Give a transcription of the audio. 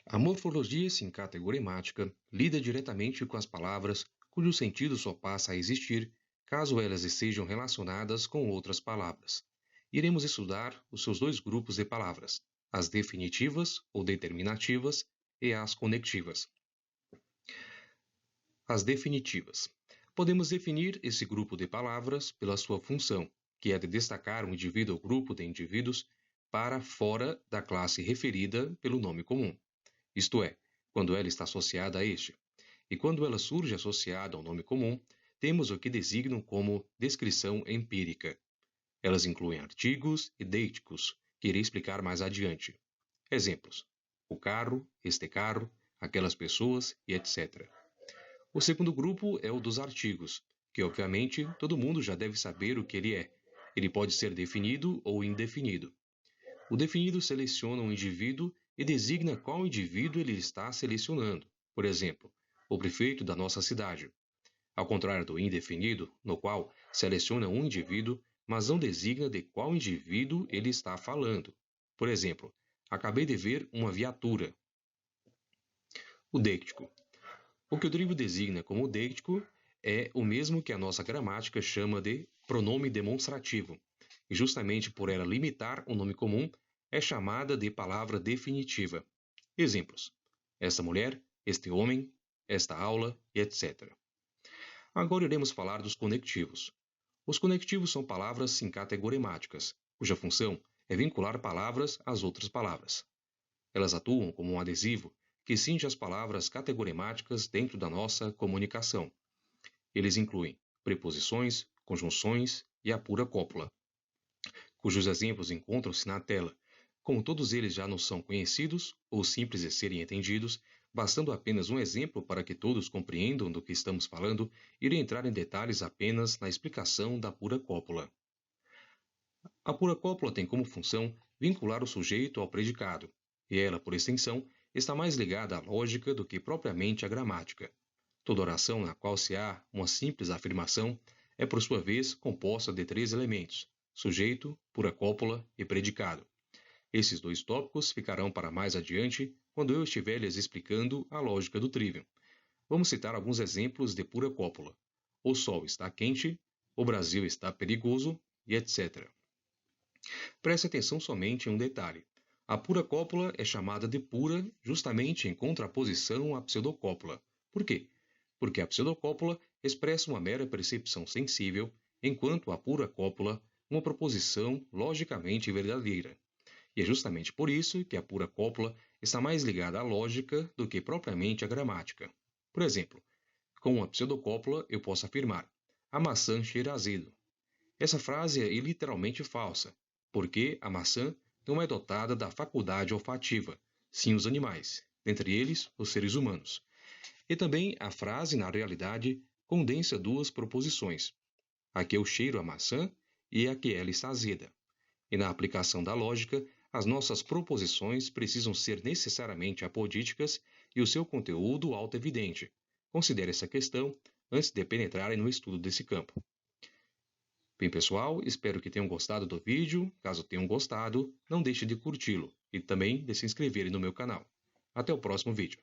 A morfologia sincategoremática lida diretamente com as palavras cujo sentido só passa a existir caso elas estejam relacionadas com outras palavras. Iremos estudar os seus dois grupos de palavras, as definitivas ou determinativas e as conectivas. As definitivas. Podemos definir esse grupo de palavras pela sua função, que é de destacar um indivíduo ou grupo de indivíduos para fora da classe referida pelo nome comum. Isto é, quando ela está associada a este. E quando ela surge associada ao nome comum, temos o que designam como descrição empírica. Elas incluem artigos e deiticos, que irei explicar mais adiante. Exemplos: o carro, este carro, aquelas pessoas e etc. O segundo grupo é o dos artigos, que obviamente todo mundo já deve saber o que ele é. Ele pode ser definido ou indefinido. O definido seleciona um indivíduo e designa qual indivíduo ele está selecionando. Por exemplo, o prefeito da nossa cidade. Ao contrário do indefinido, no qual seleciona um indivíduo, mas não designa de qual indivíduo ele está falando. Por exemplo, acabei de ver uma viatura. O deictico. O que o Drivo designa como deictico é o mesmo que a nossa gramática chama de pronome demonstrativo, e justamente por ela limitar o nome comum, é chamada de palavra definitiva. Exemplos: esta mulher, este homem, esta aula e etc. Agora iremos falar dos conectivos. Os conectivos são palavras sincategoremáticas, cuja função é vincular palavras às outras palavras. Elas atuam como um adesivo que cinge as palavras categoremáticas dentro da nossa comunicação. Eles incluem preposições, conjunções e a pura cópula, cujos exemplos encontram-se na tela. Como todos eles já não são conhecidos ou simples de serem entendidos, bastando apenas um exemplo para que todos compreendam do que estamos falando, irei entrar em detalhes apenas na explicação da pura cópula. A pura cópula tem como função vincular o sujeito ao predicado, e ela, por extensão, está mais ligada à lógica do que propriamente à gramática. Toda oração na qual se há uma simples afirmação é, por sua vez, composta de três elementos: sujeito, pura cópula e predicado. Esses dois tópicos ficarão para mais adiante, quando eu estiver lhes explicando a lógica do Trivium. Vamos citar alguns exemplos de pura cópula. O sol está quente, o Brasil está perigoso e etc. Preste atenção somente em um detalhe. A pura cópula é chamada de pura justamente em contraposição à pseudocópula. Por quê? Porque a pseudocópula expressa uma mera percepção sensível, enquanto a pura cópula uma proposição logicamente verdadeira. E é justamente por isso que a pura cópula está mais ligada à lógica do que propriamente à gramática. Por exemplo, com uma pseudocópula eu posso afirmar: a maçã cheira azedo. Essa frase é literalmente falsa, porque a maçã não é dotada da faculdade olfativa, sim os animais, dentre eles os seres humanos. E também a frase, na realidade, condensa duas proposições: a que eu cheiro a maçã e a que ela está azeda. E na aplicação da lógica, as nossas proposições precisam ser necessariamente apodíticas e o seu conteúdo autoevidente. Considere essa questão antes de penetrarem no estudo desse campo. Bem, pessoal, espero que tenham gostado do vídeo. Caso tenham gostado, não deixe de curti-lo e também de se inscreverem no meu canal. Até o próximo vídeo.